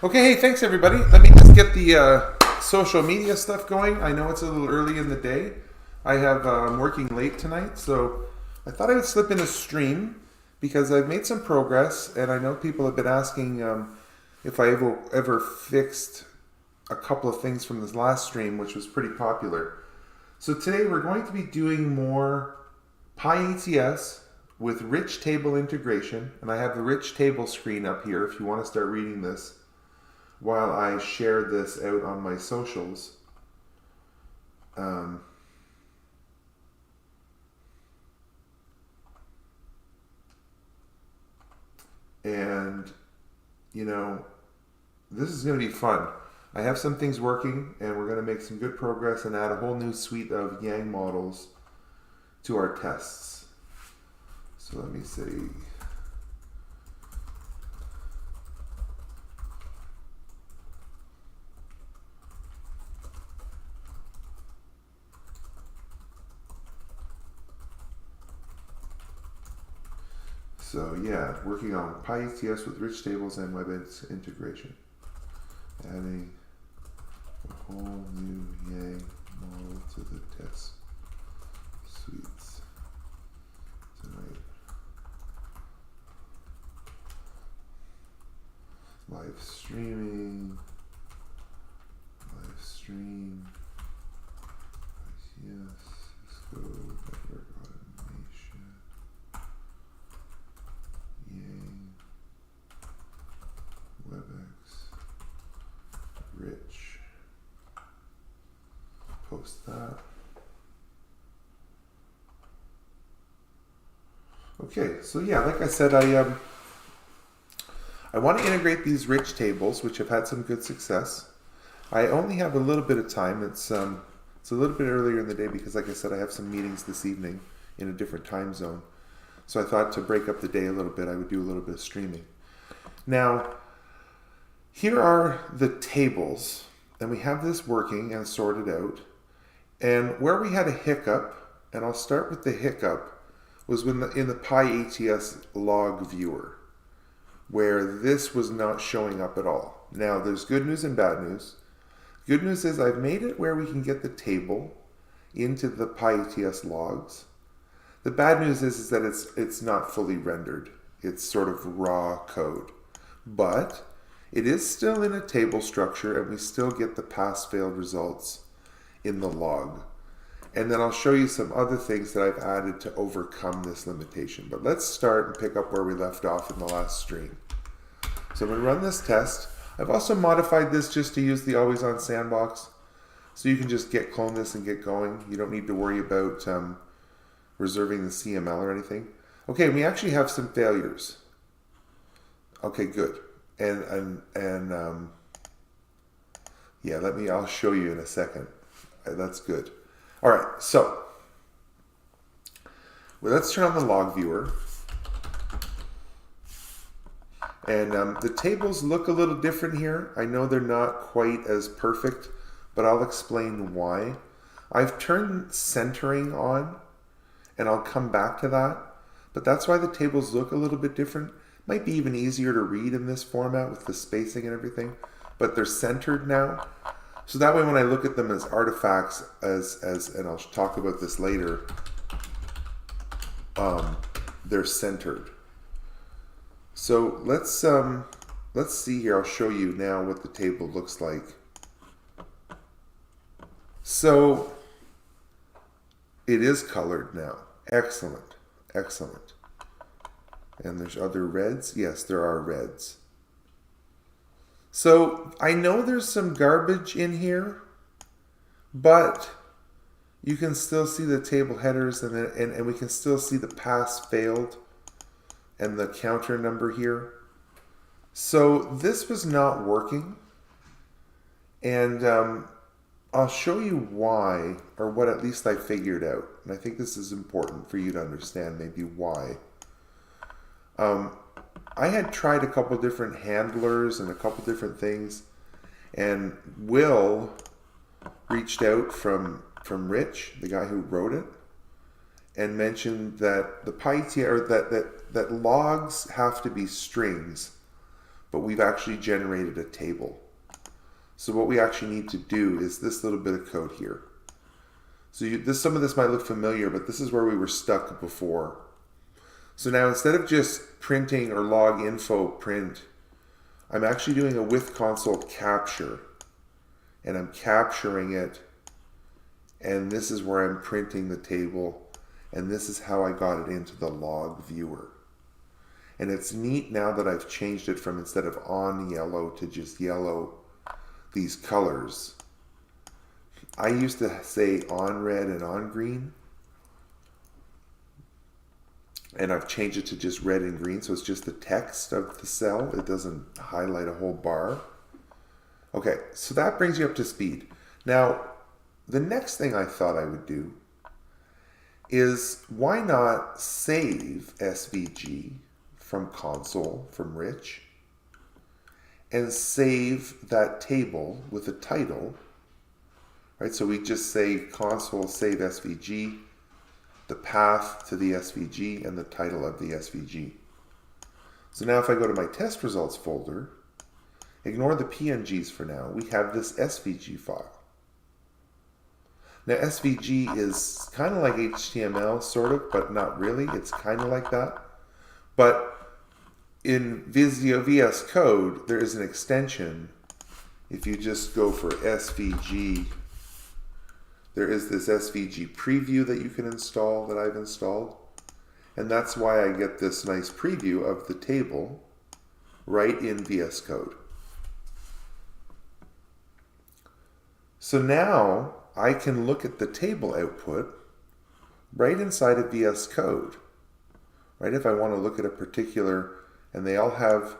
Okay, hey, thanks everybody. Let me just get the social media stuff going. I know it's a little early in the day. I'm working late tonight, so I thought I would slip in a stream because I've made some progress, and I know people have been asking if I ever fixed a couple of things from this last stream, which was pretty popular. So today we're going to be doing more pyATS with rich table integration, and I have the rich table screen up here if you want to start reading this while I share this out on my socials. And, you know, this is going to be fun. I have some things working, and we're going to make some good progress and add a whole new suite of Yang models to our tests. So let me see. So yeah, working on pyATS with rich tables and WebEx integration. Adding a whole new Yang model to the test suites tonight. Live streaming. Live stream. Yes. Cisco network automation. Yang. WebEx. Rich. Post that. Okay, so yeah, like I said, I want to integrate these rich tables, which have had some good success. I only have a little bit of time. It's a little bit earlier in the day because, like I said, I have some meetings this evening in a different time zone. So I thought to break up the day a little bit, I would do a little bit of streaming. Now, here are the tables, and we have this working and sorted out. And where we had a hiccup, and I'll start with the hiccup, was when in the pyATS log viewer, where this was not showing up at all. Now, there's good news and bad news. Good news is I've made it where we can get the table into the pyATS logs. The bad news is that it's not fully rendered. It's sort of raw code. But it is still in a table structure, and we still get the pass-failed results in the log. And then I'll show you some other things that I've added to overcome this limitation. But let's start and pick up where we left off in the last stream. So I'm going to run this test. I've also modified this just to use the always on sandbox. So you can just clone this and get going. You don't need to worry about reserving the CML or anything. Okay, we actually have some failures. Okay, good. And yeah, I'll show you in a second. That's good. All right, so let's turn on the log viewer. And the tables look a little different here. I know they're not quite as perfect, but I'll explain why. I've turned centering on, and I'll come back to that. But that's why the tables look a little bit different. Might be even easier to read in this format with the spacing and everything, but they're centered now. So that way when I look at them as artifacts, and I'll talk about this later, they're centered. So let's see here. I'll show you now what the table looks like. So it is colored now. Excellent, excellent. And there's other reds. Yes, there are reds. So I know there's some garbage in here, but you can still see the table headers, and we can still see the pass failed and the counter number here. So this was not working, and I'll show you why, or what at least I figured out. And I think this is important for you to understand maybe why. I had tried a couple different handlers and a couple different things, and Will reached out from Rich, the guy who wrote it, and mentioned that the pyATS, or that logs have to be strings but we've actually generated a table. So what we actually need to do is this little bit of code here. So some of this might look familiar, but this is where we were stuck before. So now instead of just printing or log info print, I'm actually doing a with console capture. And I'm capturing it. And this is where I'm printing the table. And this is how I got it into the log viewer. And it's neat now that I've changed it from instead of on yellow to just yellow, these colors. I used to say on red and on green. And I've changed it to just red and green, so it's just the text of the cell. It doesn't highlight a whole bar. Okay, so that brings you up to speed. Now, the next thing I thought I would do is why not save SVG from console, from Rich, and save that table with a title, right? So we just say console save SVG, the path to the SVG, and the title of the SVG. So now if I go to my test results folder, ignore the PNGs for now, we have this SVG file. Now SVG is kind of like HTML, sort of, but not really. It's kind of like that. But in VS Code, there is an extension. If you just go for SVG, there is this SVG preview that you can install, that I've installed. And that's why I get this nice preview of the table right in VS Code. So now I can look at the table output right inside of VS Code. Right, if I want to look at a particular, and they all have,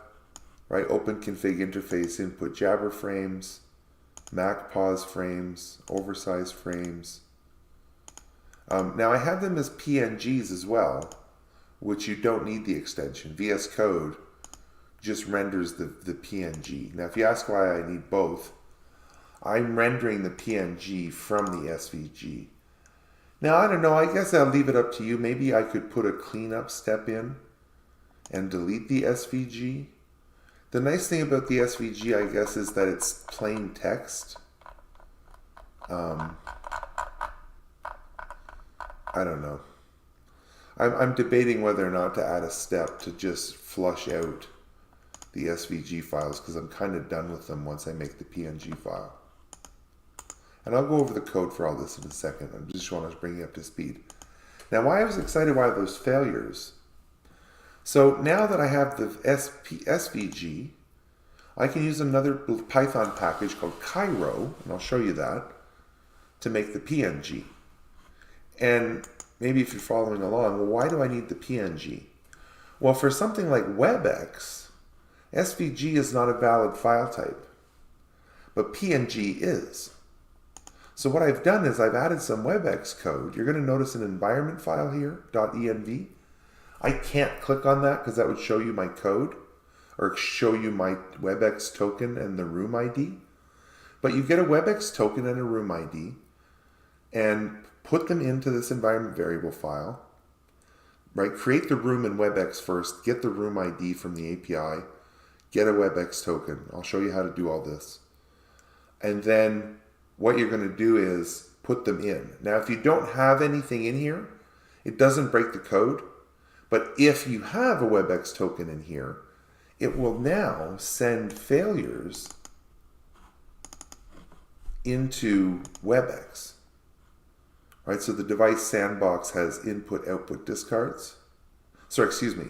right, open config interface input Jabber frames, Mac pause frames, oversized frames. Now I have them as PNGs as well, which you don't need the extension. VS Code just renders the PNG. Now if you ask why I need both, I'm rendering the PNG from the SVG. Now I don't know, I guess I'll leave it up to you. Maybe I could put a cleanup step in and delete the SVG. The nice thing about the SVG, I guess, is that it's plain text. I don't know. I'm debating whether or not to add a step to just flush out the SVG files because I'm kind of done with them once I make the PNG file. And I'll go over the code for all this in a second. I just want to bring you up to speed. Now, why I was excited by those failures. So now that I have the SVG, I can use another Python package called Cairo, and I'll show you that, to make the PNG. And maybe if you're following along, well, why do I need the PNG? Well, for something like WebEx, SVG is not a valid file type, but PNG is. So what I've done is I've added some WebEx code. You're going to notice an environment file here, .env. I can't click on that because that would show you my code or show you my WebEx token and the room ID. But you get a WebEx token and a room ID and put them into this environment variable file. Right? Create the room in WebEx first, get the room ID from the API, get a WebEx token. I'll show you how to do all this. And then what you're going to do is put them in. Now, if you don't have anything in here, it doesn't break the code. But if you have a WebEx token in here, it will now send failures into WebEx. Right, so the device sandbox has input output discards. Sorry, excuse me.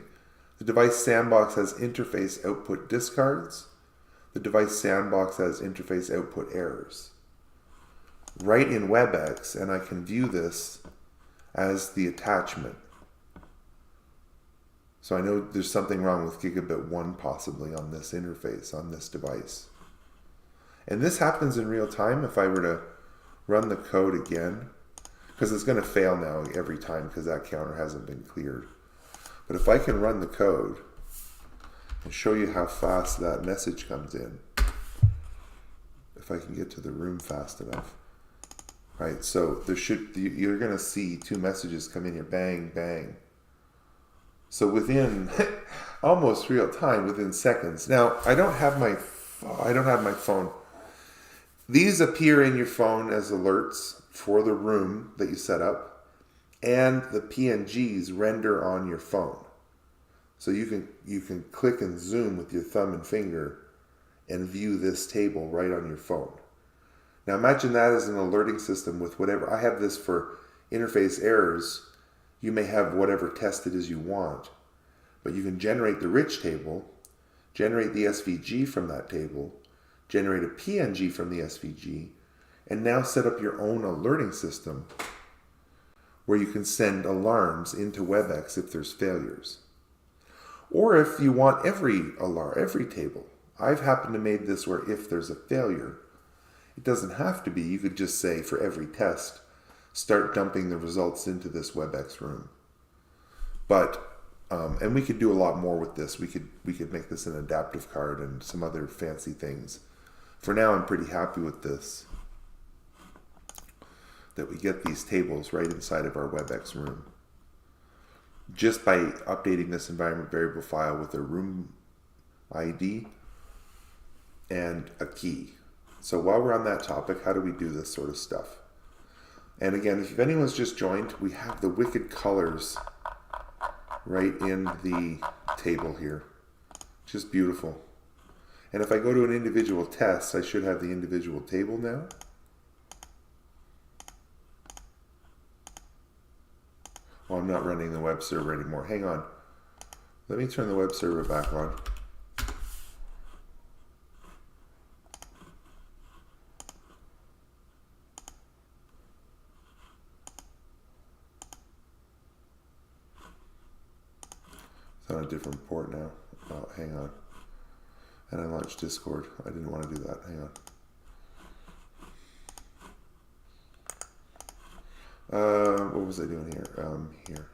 The device sandbox has interface output discards. The device sandbox has interface output errors. Right in WebEx, and I can view this as the attachment. So I know there's something wrong with gigabit 1 possibly on this interface, on this device. And this happens in real time if I were to run the code again, because it's going to fail now every time because that counter hasn't been cleared. But if I can run the code and show you how fast that message comes in, if I can get to the room fast enough. Right, so you're going to see two messages come in here, bang, bang. So within almost real time within seconds. Now, I don't have my phone. These appear in your phone as alerts for the room that you set up, and the PNGs render on your phone. So you can click and zoom with your thumb and finger and view this table right on your phone. Now imagine that as an alerting system with whatever. I have this for interface errors. You may have whatever test it is you want, but you can generate the rich table, generate the SVG from that table, generate a PNG from the SVG, and now set up your own alerting system where you can send alarms into WebEx if there's failures. Or if you want every table. I've happened to make this where if there's a failure, it doesn't have to be. You could just say for every test, start dumping the results into this WebEx room. But, and we could do a lot more with this. We could make this an adaptive card and some other fancy things. For now, I'm pretty happy with this, that we get these tables right inside of our WebEx room, just by updating this environment variable file with a room ID and a key. So while we're on that topic, how do we do this sort of stuff? And again, if anyone's just joined, we have the wicked colors right in the table here. Just beautiful. And if I go to an individual test, I should have the individual table now. Well, I'm not running the web server anymore. Hang on. Let me turn the web server back on. It's on a different port now. Oh, hang on. And I launched Discord. I didn't want to do that. Hang on. What was I doing here? Here.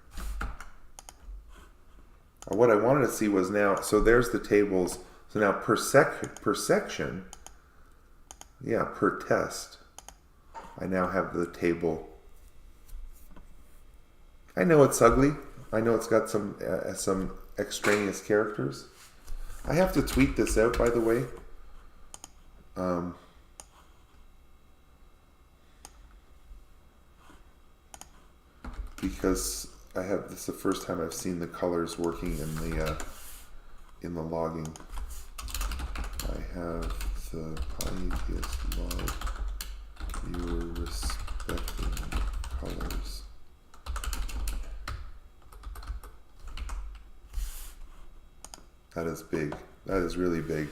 What I wanted to see was now, so there's the tables. So now per section, yeah, per test, I now have the table. I know it's ugly. I know it's got some extraneous characters. I have to tweet this out, by the way. Because this is the first time I've seen the colors working in the logging. I have the pyATS log viewer respecting colors. That is big. That is really big.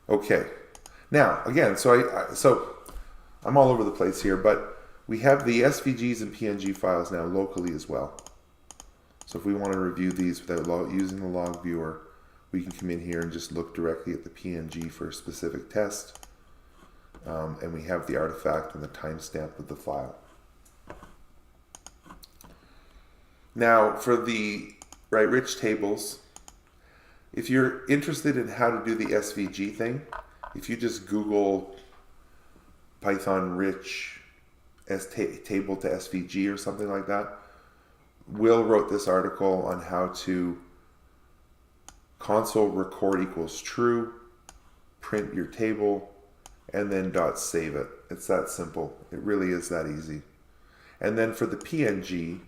Okay. Now, again, so I'm all over the place here, but we have the SVGs and PNG files now locally as well. So if we want to review these without using the log viewer, we can come in here and just look directly at the PNG for a specific test. And we have the artifact and the timestamp of the file. Now, for the rich tables, if you're interested in how to do the SVG thing, if you just Google Python rich table to SVG or something like that, Will wrote this article on how to console record equals true, print your table, and then .save it. It's that simple. It really is that easy. And then for the PNG,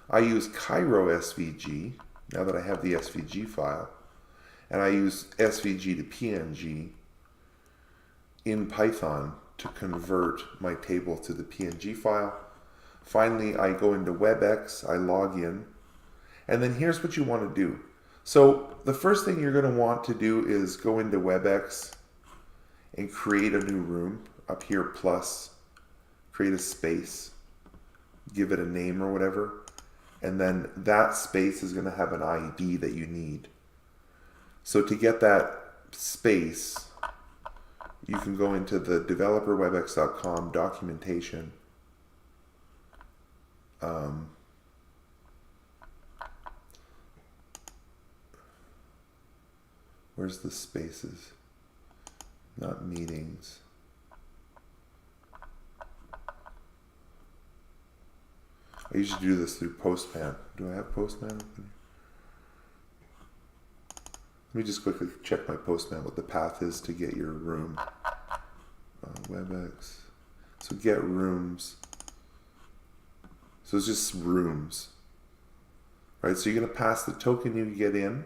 I use Cairo SVG, now that I have the SVG file, and I use SVG to PNG in Python to convert my table to the PNG file. Finally, I go into WebEx, I log in, and then here's what you want to do. So the first thing you're going to want to do is go into WebEx and create a new room. Up here, plus, create a space, give it a name or whatever, and then that space is going to have an ID that you need. So to get that space, you can go into the developerwebex.com documentation. Where's the spaces? Not meetings. I usually do this through Postman. Do I have Postman open? me just quickly check my postman what the path is to get your room. WebEx. So get rooms. So it's just rooms. Right, so you're going to pass the token you get in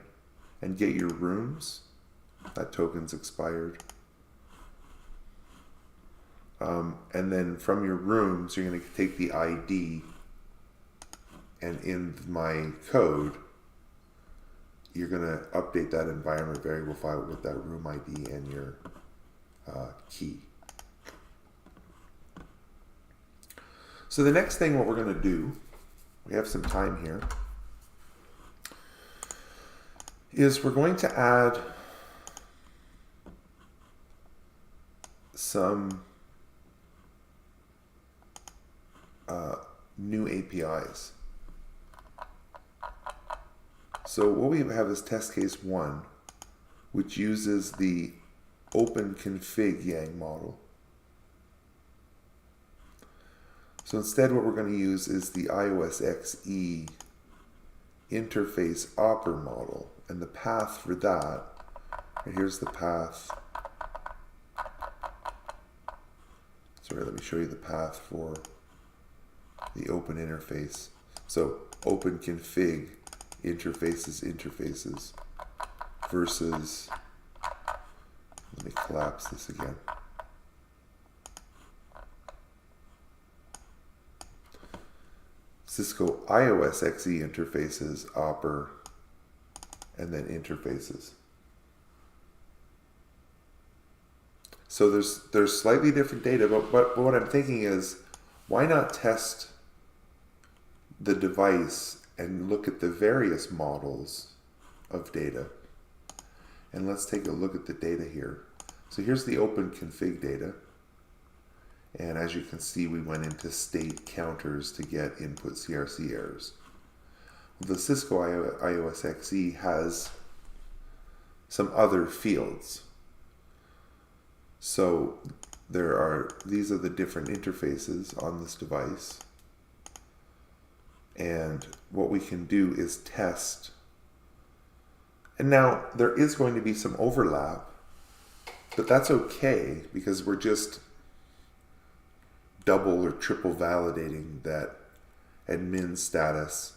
and get your rooms. That token's expired. And then from your rooms, you're going to take the ID, and in my code, you're going to update that environment variable file with that room ID and your key. So the next thing what we're going to do, we have some time here, is we're going to add some new APIs. So what we have is test case 1, which uses the open config YANG model. So instead what we're going to use is the iOS XE interface Oper model, and the path for that, and here's the path. Sorry, let me show you the path for the open interface. So open config interfaces versus, let me collapse this again. Cisco iOS XE interfaces, Oper, and then interfaces. So there's slightly different data, but what I'm thinking is, why not test the device and look at the various models of data? And let's take a look at the data here. So here's the open config data. And as you can see, we went into state counters to get input CRC errors. The Cisco iOS XE has some other fields. So these are the different interfaces on this device. And what we can do is test. And now there is going to be some overlap, but that's okay because we're just double or triple validating that admin status,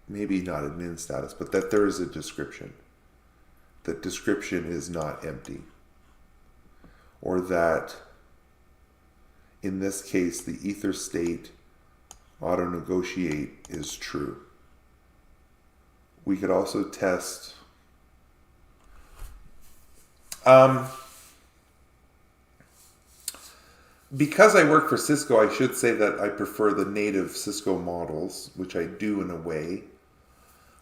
maybe not admin status, but that there is a description. That description is not empty. Or that, in this case, the ether state auto negotiate is true. We could also test because I work for Cisco, I should say that I prefer the native Cisco models, which I do in a way.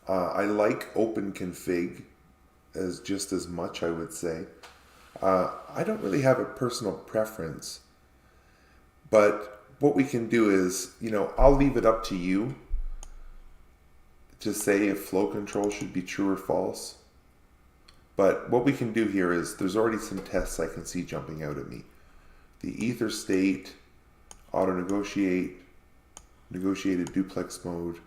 I like open config as just as much, I would say. I don't really have a personal preference, but what we can do is, I'll leave it up to you to say if flow control should be true or false. But what we can do here is, there's already some tests I can see jumping out at me. The ether state, auto negotiate, negotiated duplex mode,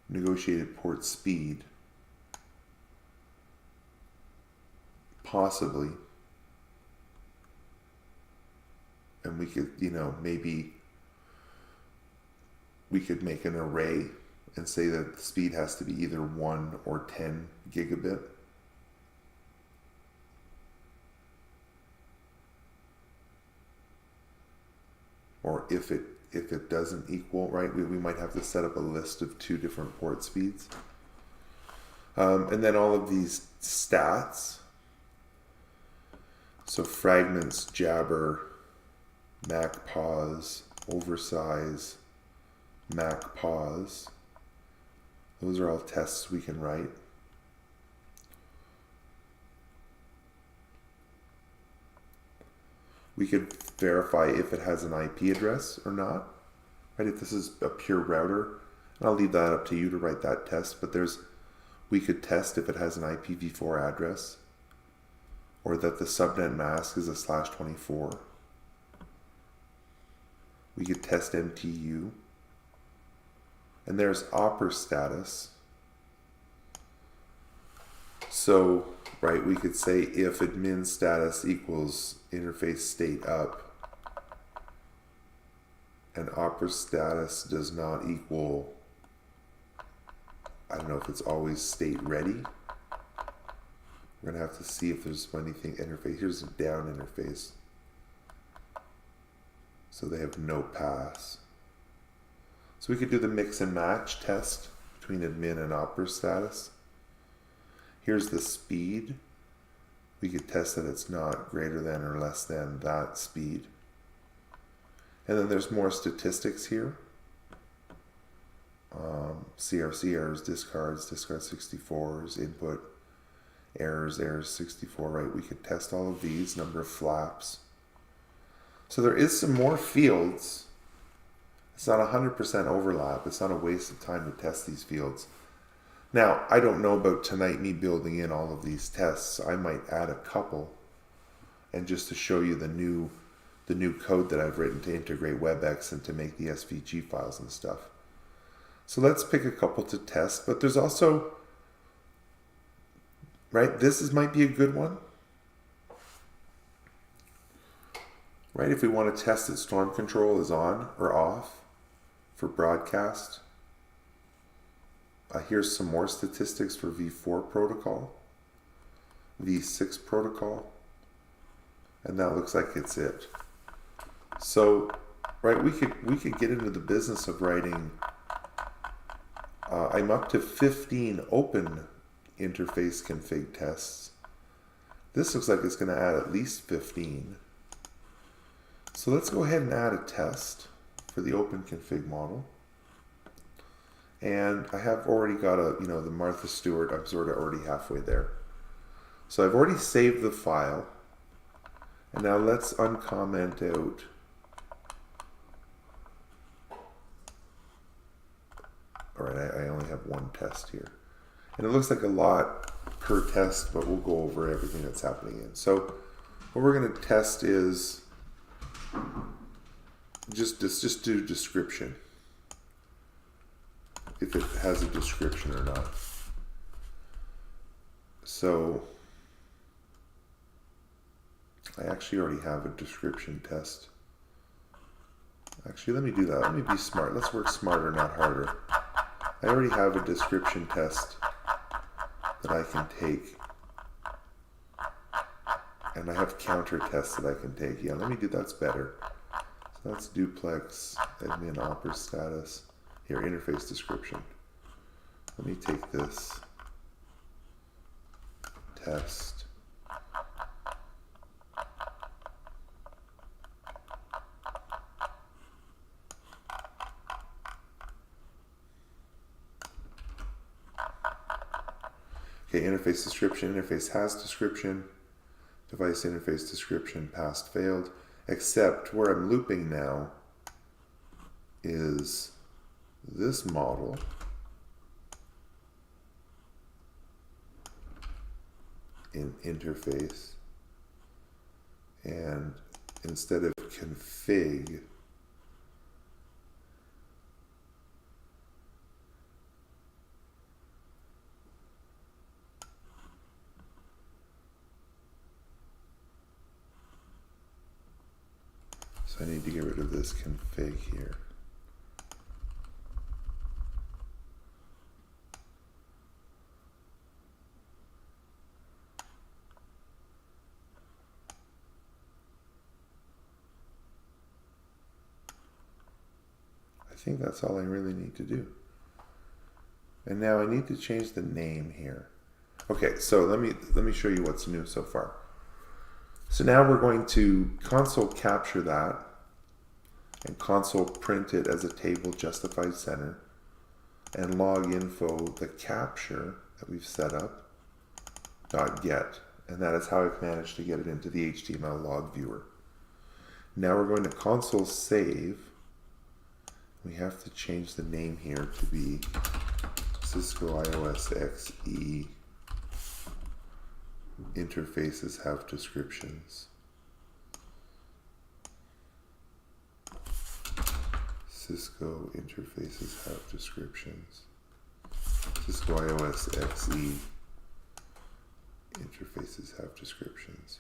negotiated port speed. Possibly. And we could, maybe we could make an array and say that the speed has to be either 1 or 10 gigabit. Or if it doesn't equal, right, we might have to set up a list of 2 different port speeds. And then all of these stats. So fragments, jabber, MAC pause, oversize, MAC pause. Those are all tests we can write. We could verify if it has an IP address or not, right? If this is a pure router, and I'll leave that up to you to write that test, but we could test if it has an IPv4 address, or that the subnet mask is a /24. We could test MTU. And there's Oper status. So, right, we could say if admin status equals interface state up, and Oper status does not equal, I don't know if it's always state ready. We're going to have to see if there's anything interface. Here's a down interface. So they have no pass. So we could do the mix and match test between admin and Oper status. Here's the speed. We could test that it's not greater than or less than that speed. And then there's more statistics here. CRC errors, discard 64s, input errors 64, right? We could test all of these, number of flaps. So there is some more fields. It's not 100% overlap. It's not a waste of time to test these fields. Now, I don't know about tonight me building in all of these tests. I might add a couple, and just to show you the new code that I've written to integrate WebEx and to make the SVG files and stuff. So let's pick a couple to test, but there's also, right, might be a good one. Right, if we want to test that storm control is on or off for broadcast. Here's some more statistics for V4 protocol, V6 protocol, and that looks like it's it. So, right, we could get into the business of writing. I'm up to 15 open interface config tests. This looks like it's going to add at least 15. So let's go ahead and add a test for the open config model. And I have already got the Martha Stewart, I'm sort of already halfway there. So I've already saved the file. And now let's uncomment out. All right, I only have one test here. And it looks like a lot per test, but we'll go over everything that's happening in. So what we're going to test is just do description. If it has a description or not. So I actually already have a description test. Actually, let me do that. Let me be smart. Let's work smarter, not harder. I already have a description test that I can take. And I have counter tests that I can take. Yeah, let me do that's better. So that's duplex, admin, Oper status. Here, interface description. Let me take this test. Okay, interface description. Interface has description. Device interface description, passed, failed. Except where I'm looping now is this model in interface, and instead of config, so I need to get rid of this config here. I think that's all I really need to do. And now I need to change the name here. Okay, so let me show you what's new so far. So now we're going to console capture that and console print it as a table justified center and log info the capture that we've set up .get, and that is how I've managed to get it into the HTML log viewer. Now we're going to console save. We have to change the name here to be Cisco iOS XE interfaces have descriptions. Cisco interfaces have descriptions. Cisco iOS XE interfaces have descriptions.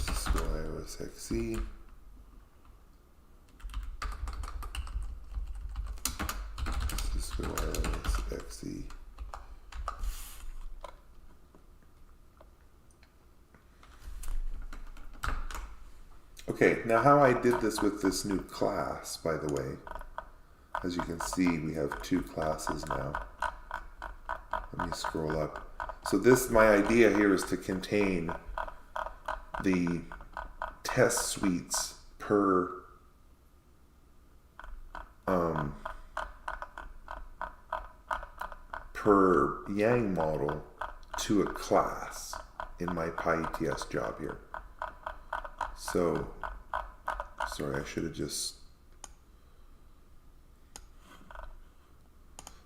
Cisco iOS XE. Cisco iOS XE. Okay, now how I did this with this new class, by the way, as you can see, we have two classes now. Let me scroll up. So this, my idea here is to contain the test suites per YANG model to a class in my pyATS job here. So, sorry, I should have just...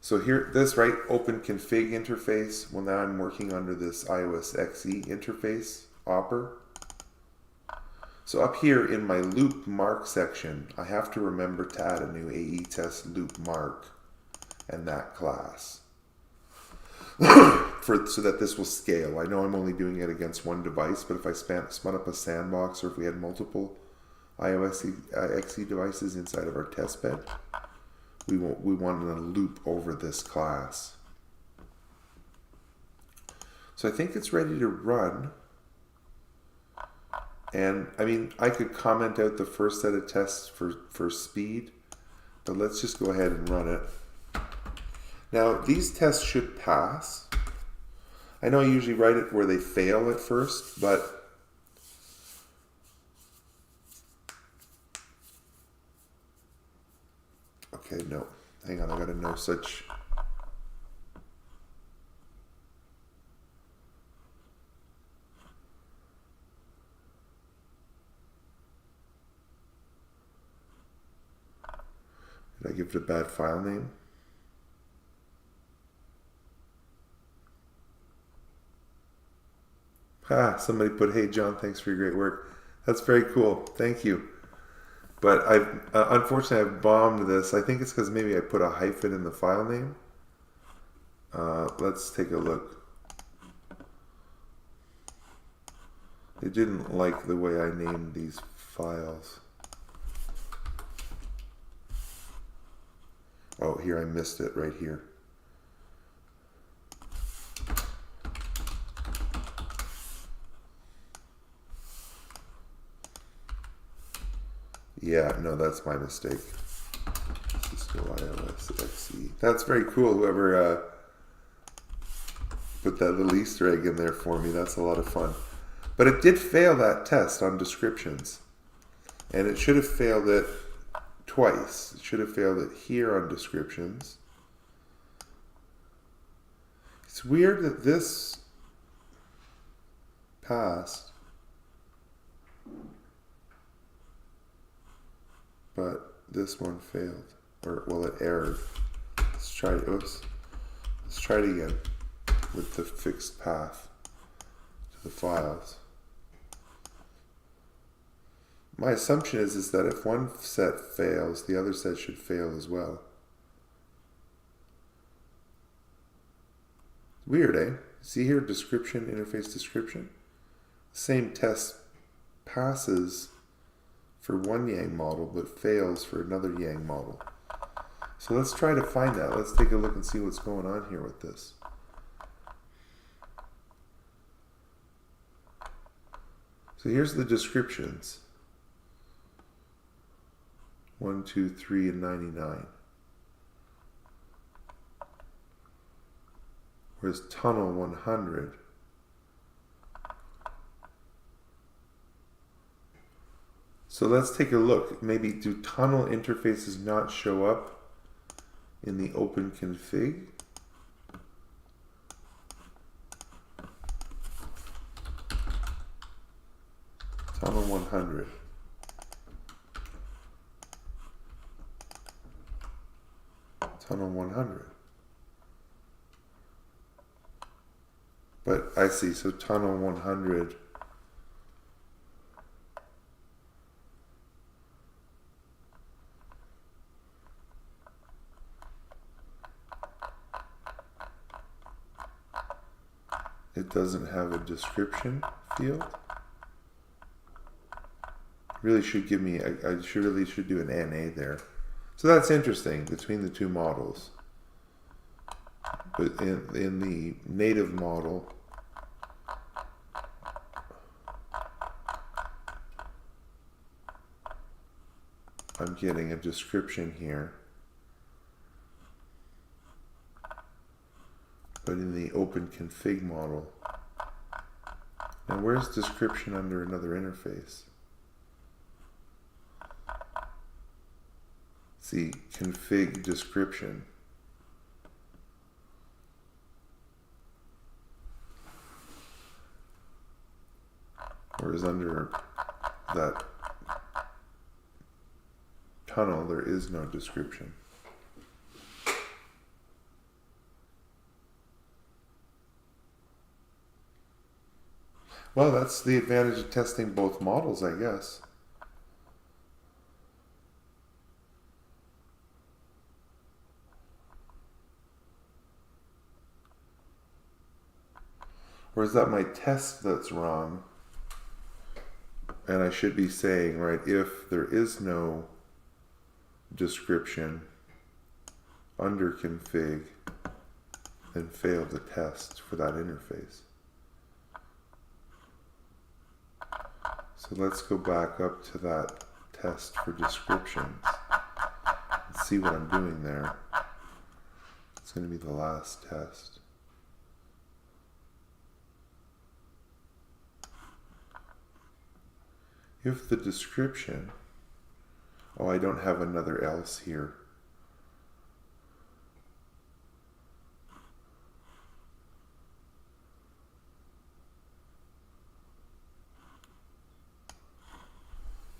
So here, this, right, open config interface. Well, now I'm working under this iOS XE interface, Oper. So up here in my loop mark section, I have to remember to add a new AE test loop mark and that class. So that this will scale. I know I'm only doing it against one device, but if I spun up a sandbox, or if we had multiple iOS XE devices inside of our test bed, we want to loop over this class. So I think it's ready to run. And I mean, I could comment out the first set of tests for speed, but let's just go ahead and run it. Now, these tests should pass. I know I usually write it where they fail at first, but okay, no. Hang on, I gotta know such. Did I give it a bad file name? Somebody put, "Hey John, thanks for your great work." That's very cool. Thank you. But unfortunately I've bombed this. I think it's because maybe I put a hyphen in the file name. Let's take a look. They didn't like the way I named these files. Oh, here I missed it right here. Yeah, no, that's my mistake. Cisco iOS XE. That's very cool, whoever put that little Easter egg in there for me. That's a lot of fun. But it did fail that test on descriptions. And it should have failed it twice. It should have failed it here on descriptions. It's weird that this passed, but this one failed, or well, it errored. Let's try it. Oops. Let's try it again with the fixed path to the files. My assumption is that if one set fails, the other set should fail as well. Weird, eh? See here, description, interface description. Same test passes for one YANG model, but fails for another YANG model. So let's try to find that. Let's take a look and see what's going on here with this. So here's the descriptions. 1, 2, 3, and 99. Whereas tunnel 100 So let's take a look. Maybe do tunnel interfaces not show up in the open config? Tunnel 100. Tunnel 100. But I see, so tunnel 100 it doesn't have a description field. Really should give me, I really should do an NA there. So that's interesting between the two models. But in the native model, I'm getting a description here. But in the open config model, now where's description under another interface? See, config description. Whereas under that tunnel, there is no description. Well, that's the advantage of testing both models, I guess. Or is that my test that's wrong? And I should be saying, right, if there is no description under config, then fail the test for that interface. So let's go back up to that test for descriptions and see what I'm doing there. It's going to be the last test. If the description, oh, I don't have another else here.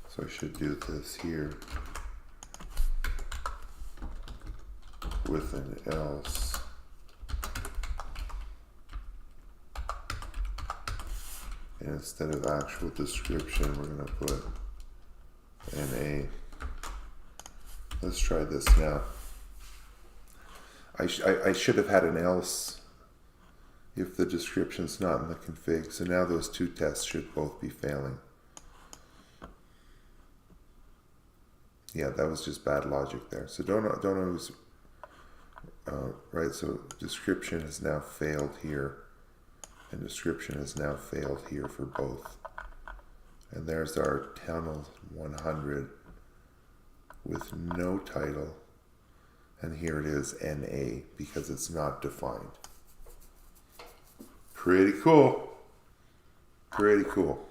So I should do this here with an else. And instead of actual description, we're going to put NA. Let's try this now. I should have had an else if the description's not in the config. So now those two tests should both be failing. Yeah, that was just bad logic there. So don't always, right, so description has now failed here. And description has now failed here for both. And there's our tunnel 100 with no title. And here it is, NA, because it's not defined. Pretty cool. Pretty cool.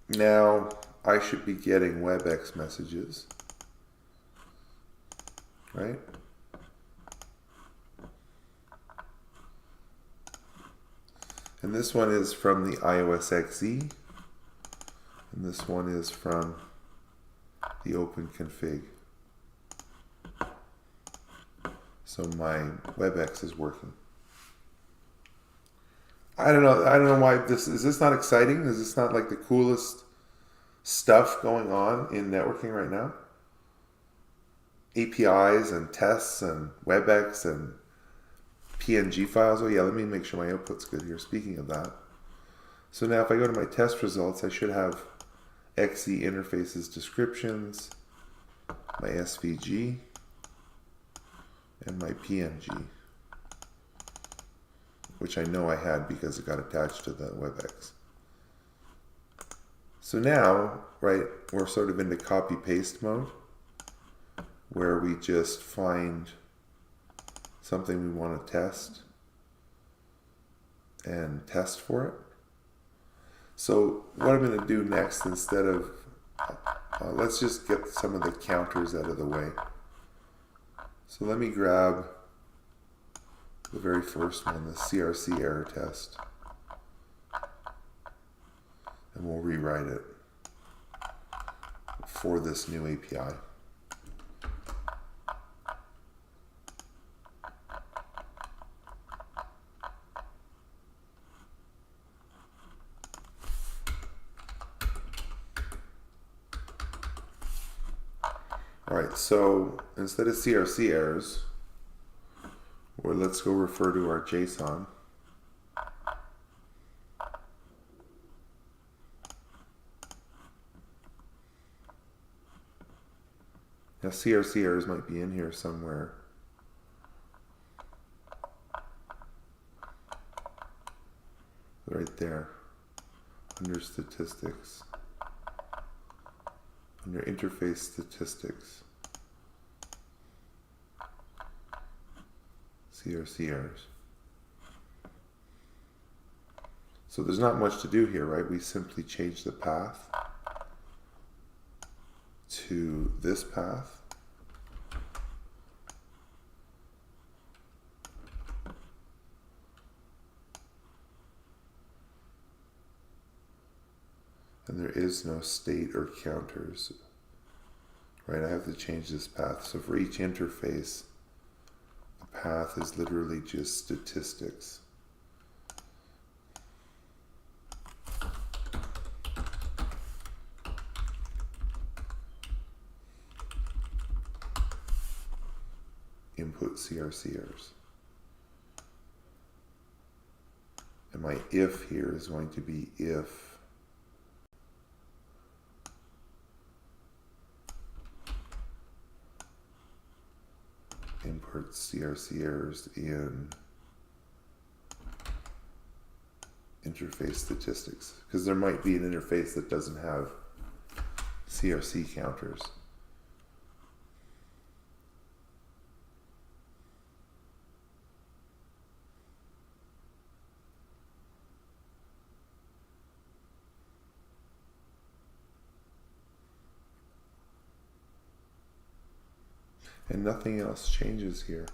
Now, I should be getting WebEx messages, right? And this one is from the iOS XE, and this one is from the open config. So my WebEx is working. I don't know why is this not exciting? Is this not like the coolest stuff going on in networking right now? APIs and tests and WebEx and PNG files. Oh yeah, let me make sure my output's good here. Speaking of that. So now if I go to my test results, I should have XE interfaces descriptions, my SVG, and my PNG, which I know I had because it got attached to the WebEx. So now, right, we're sort of into copy-paste mode, where we just find something we want to test and test for it. So what I'm going to do next, instead of, let's just get some of the counters out of the way. So let me grab the very first one, the CRC error test, and we'll rewrite it for this new API. All right, so instead of CRC errors, Or let's go refer to our JSON. Now CRC errors might be in here somewhere. Right there, under statistics, under interface statistics, CRC errors. So there's not much to do here, right? We simply change the path to this path. And there is no state or counters, right? I have to change this path. So for each interface, the path is literally just statistics. Input CRC errors. And my if here is going to be if import CRC errors in interface statistics, because there might be an interface that doesn't have CRC counters. And nothing else changes here.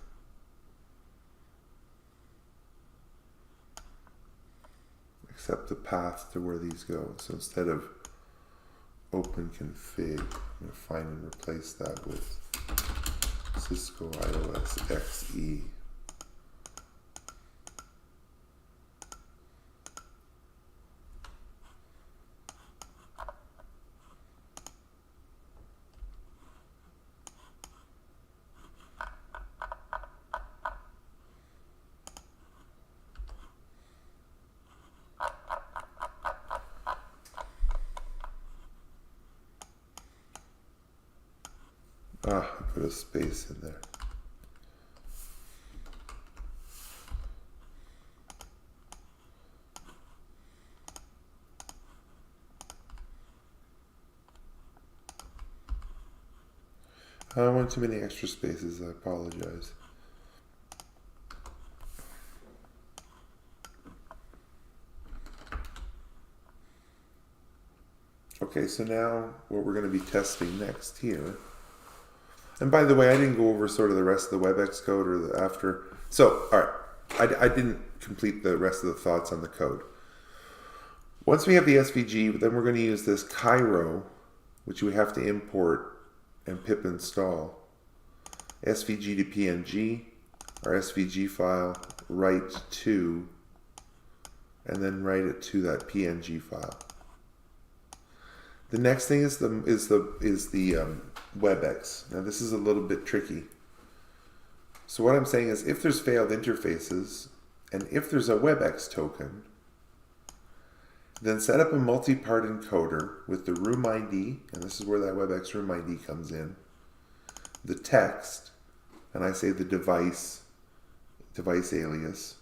Except the path to where these go. So instead of open config, I'm going to find and replace that with Cisco iOS XE. I put a space in there. I don't want too many extra spaces, I apologize. Okay, so now what we're going to be testing next here. And by the way, I didn't go over sort of the rest of the WebEx code or the after. So, all right, I didn't complete the rest of the thoughts on the code. Once we have the SVG, then we're going to use this Cairo, which we have to import and pip install. SVG to PNG, our SVG file, write to, and then write it to that PNG file. The next thing is the WebEx. Now this is a little bit tricky. So what I'm saying is if there's failed interfaces and if there's a WebEx token, then set up a multi-part encoder with the room ID, and this is where that WebEx room ID comes in, the text, and I say the device alias,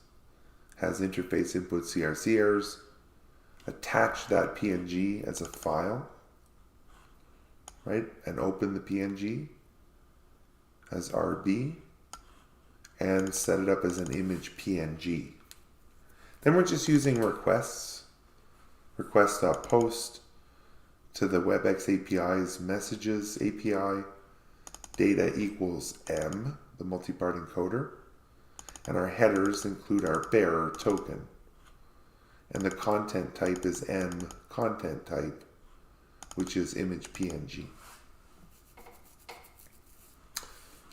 has interface input CRC errors, attach that PNG as a file, right? And open the PNG as RB and set it up as an image PNG. Then we're just using requests, request.post to the WebEx API's messages API, data equals M, the multi-part encoder, and our headers include our bearer token. And the content type is M content type, which is image PNG.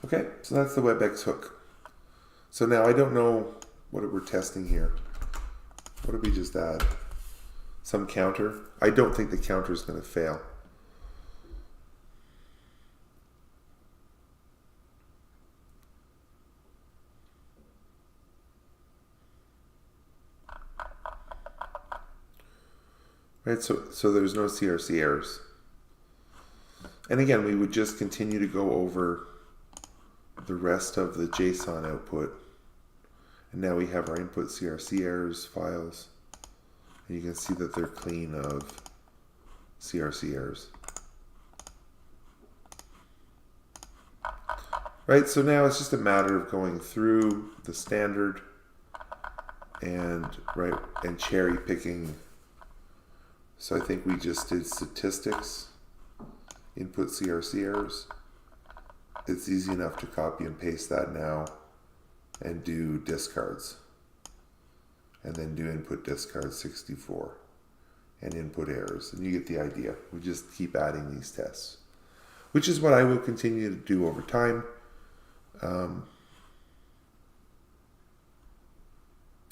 Okay, so that's the WebEx hook. So now I don't know what we're testing here. What did we just add? Some counter? I don't think the counter is going to fail. right? So there's no CRC errors. And again, we would just continue to go over the rest of the JSON output. And now we have our input CRC errors files. And you can see that they're clean of CRC errors. Right, so now it's just a matter of going through the standard and cherry picking. So I think we just did statistics, input CRC errors. It's easy enough to copy and paste that now and do discards. And then do input discard 64 and input errors. And you get the idea. We just keep adding these tests, which is what I will continue to do over time.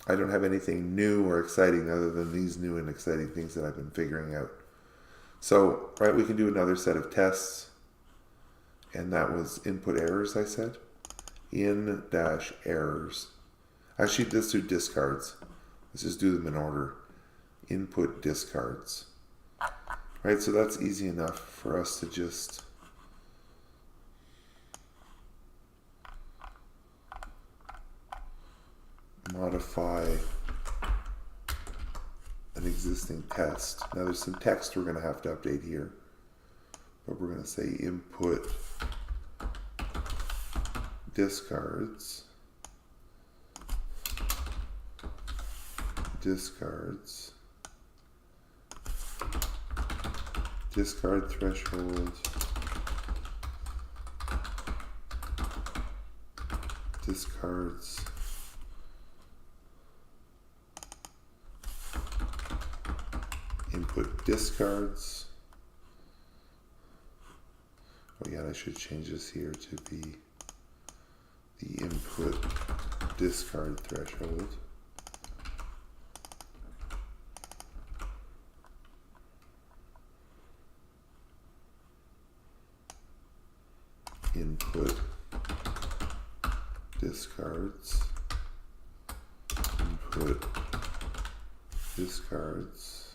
I don't have anything new or exciting other than these new and exciting things that I've been figuring out. So, right, we can do another set of tests. And that was input errors, I said. In-errors. Actually, let's do discards. Let's just do them in order. Input discards. Right, so that's easy enough for us to just modify an existing test. Now there's some text we're going to have to update here. But we're going to say input discards. Discards. Discard threshold. Discards. Input discards. Oh yeah, I should change this here to be the input discard threshold. Input discards. Input discards.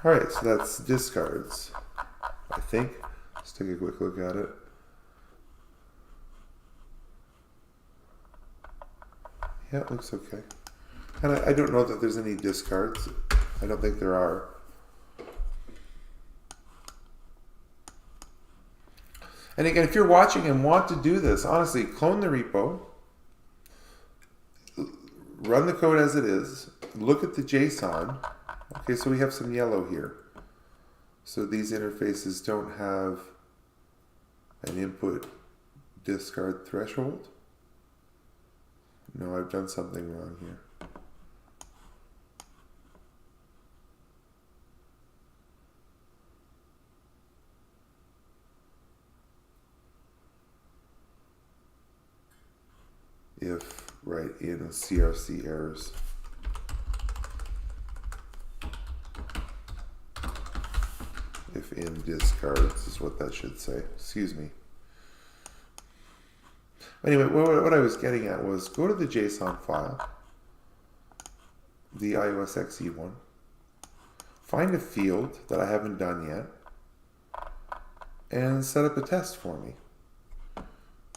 All right, so that's discards, I think. Let's take a quick look at it. Yeah, it looks okay. And I don't know that there's any discards. I don't think there are. And again, if you're watching and want to do this, honestly, clone the repo, run the code as it is, look at the JSON. Okay, so we have some yellow here. So these interfaces don't have an input discard threshold. No, I've done something wrong here. If, right, in CRC errors. If in discards is what that should say. Excuse me. Anyway, what I was getting at was go to the JSON file, the iOS XE one, find a field that I haven't done yet, and set up a test for me.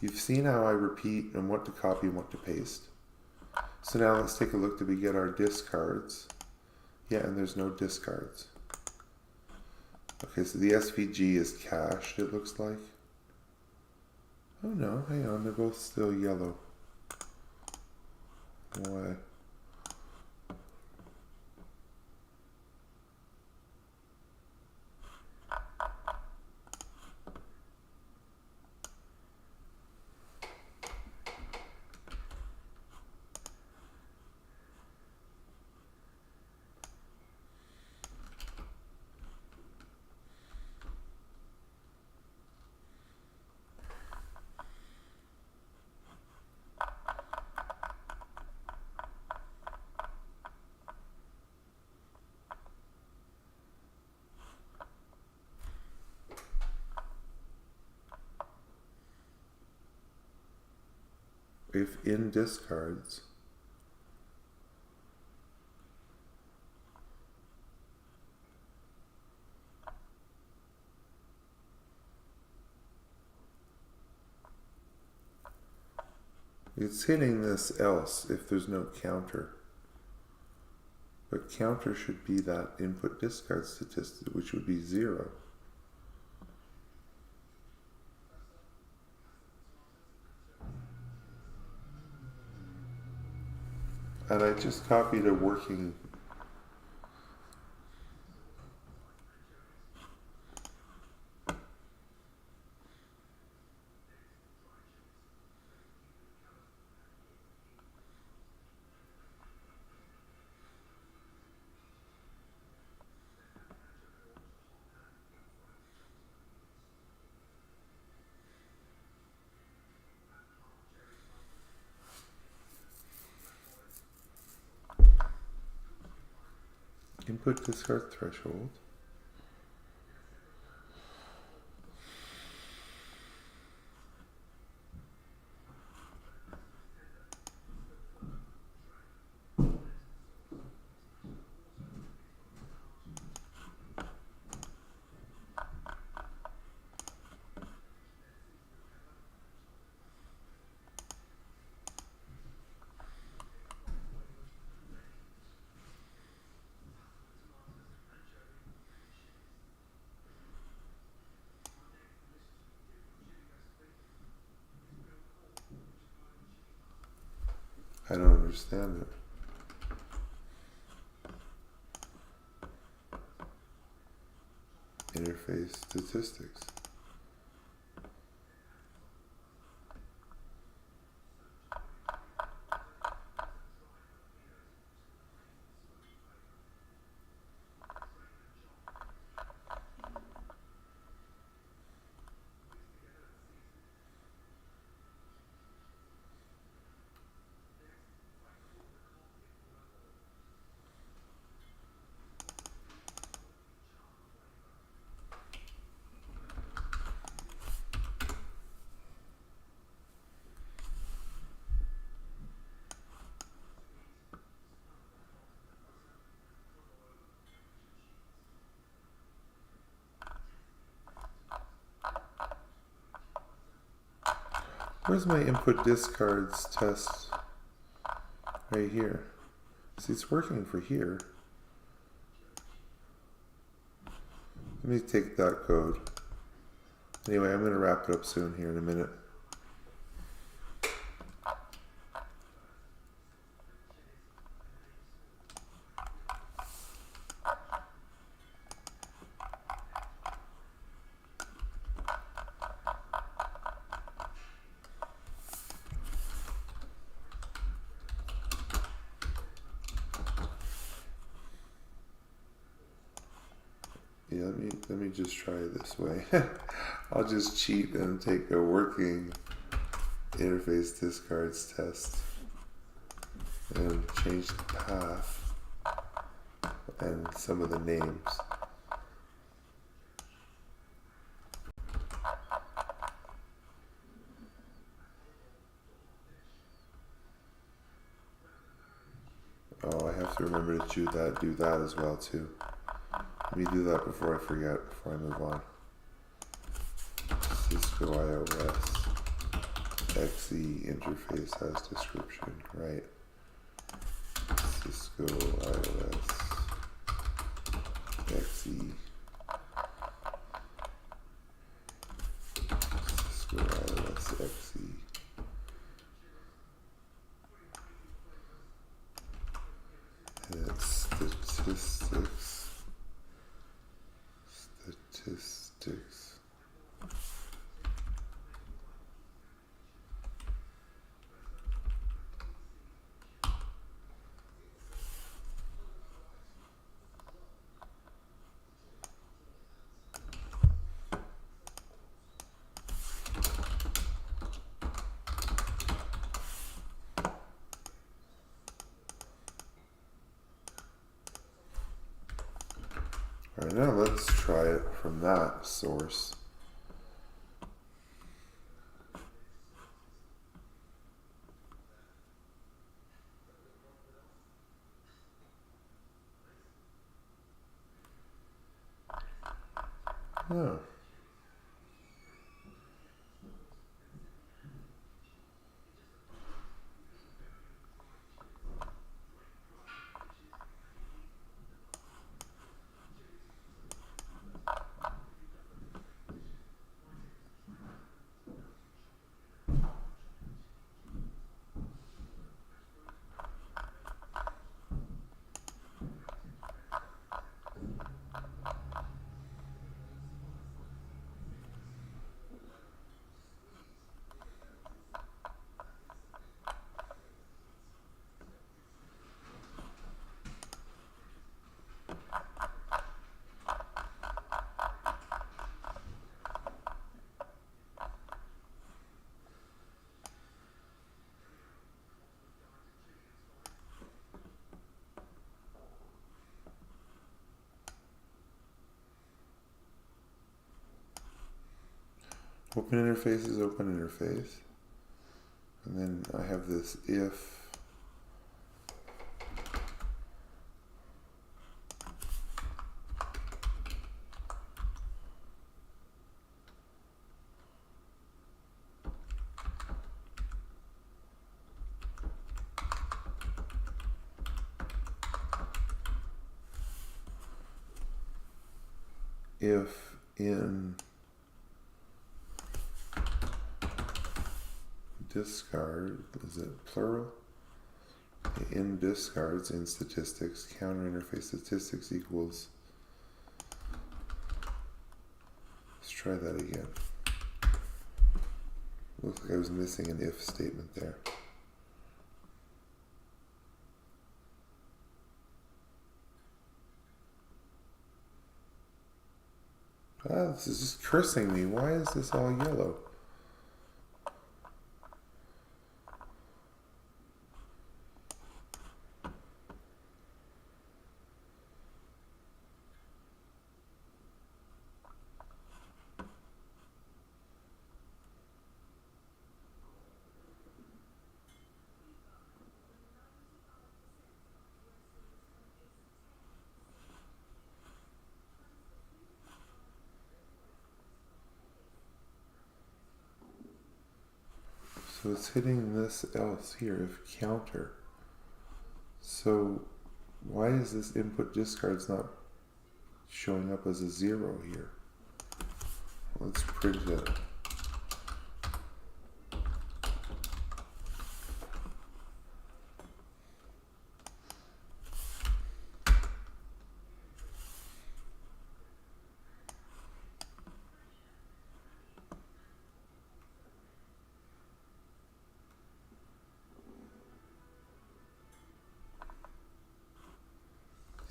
You've seen how I repeat and what to copy and what to paste. So now let's take a look. Did we get our discards? Yeah, and there's no discards. Okay, so the SVG is cached, it looks like. Oh no, hang on, they're both still yellow. Why? if in discards, it's hitting this else if there's no counter. But counter should be that input discard statistic, which would be 0. And I just copied a working input discard threshold. I don't understand it. Interface statistics. Where's my input discards test? Right here. See, it's working for here. Let me take that code. Anyway, I'm going to wrap it up soon here in a minute. Yeah, let me just try it this way. I'll just cheat and take a working interface discards test and change the path and some of the names. Oh, I have to remember to do that as well too. Let me do that before I forget, before I move on. Cisco iOS XE interface has description, right? Cisco iOS XE. Cisco iOS XE. And it's statistics. All right, now let's try it from that source. Oh. Open interface is open interface. And then I have this if in discard, is it plural? In discards in statistics, counter interface statistics equals, let's try that again. Looks like I was missing an if statement there. Ah, this is just cursing me. Why is this all yellow? So it's hitting this else here, if counter. So why is this input discards not showing up as a 0 here? Let's print it.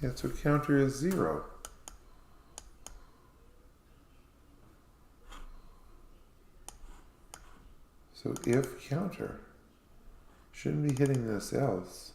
Yeah, so counter is 0. So if counter shouldn't be hitting this else.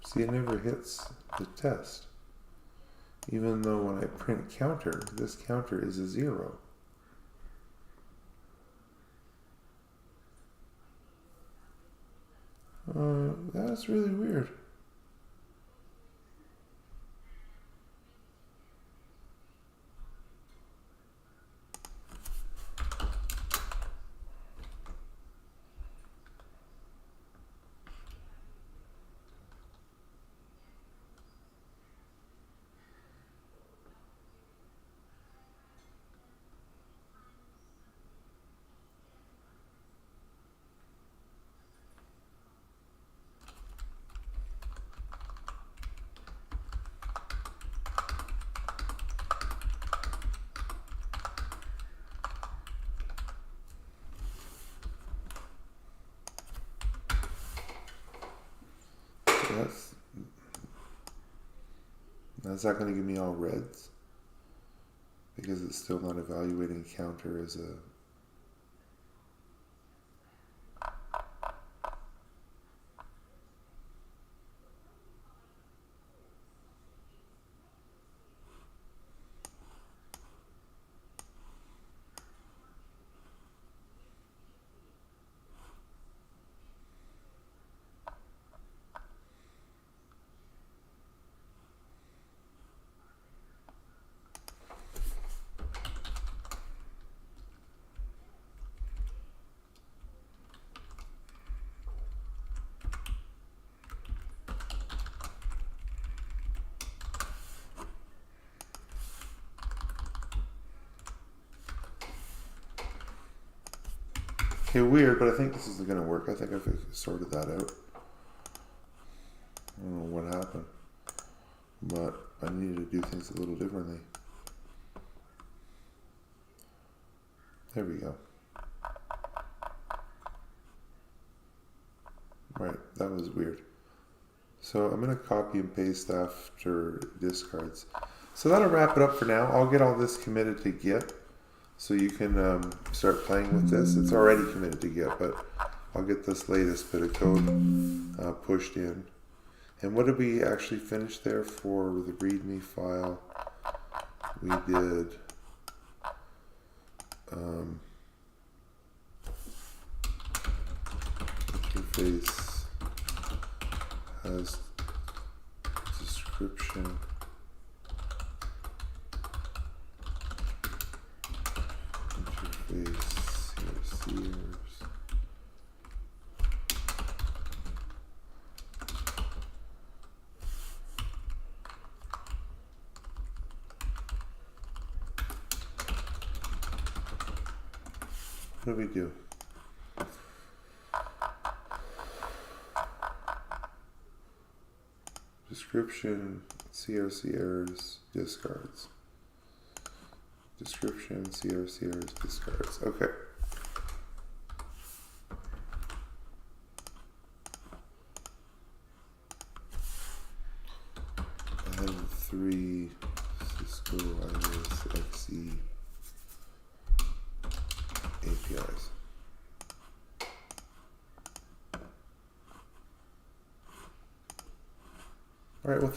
See, it never hits the test. Even though when I print counter, this counter is a 0. That's really weird. That's not going to give me all reds because it's still not evaluating counter as a. Okay, weird, but I think this is going to work. I think I've sorted that out. I don't know what happened, but I needed to do things a little differently. There we go. Right, that was weird. So I'm going to copy and paste after discards. So that'll wrap it up for now. I'll get all this committed to Git. So you can start playing with this. It's already committed to Git, but I'll get this latest bit of code pushed in. And what did we actually finish there for the README file? We did interface has description. CRCers. What do we do? Description, CRC errors, discards. Description, CRC errors, discards. Okay. I have 3 Cisco YANG APIs. All right. Well.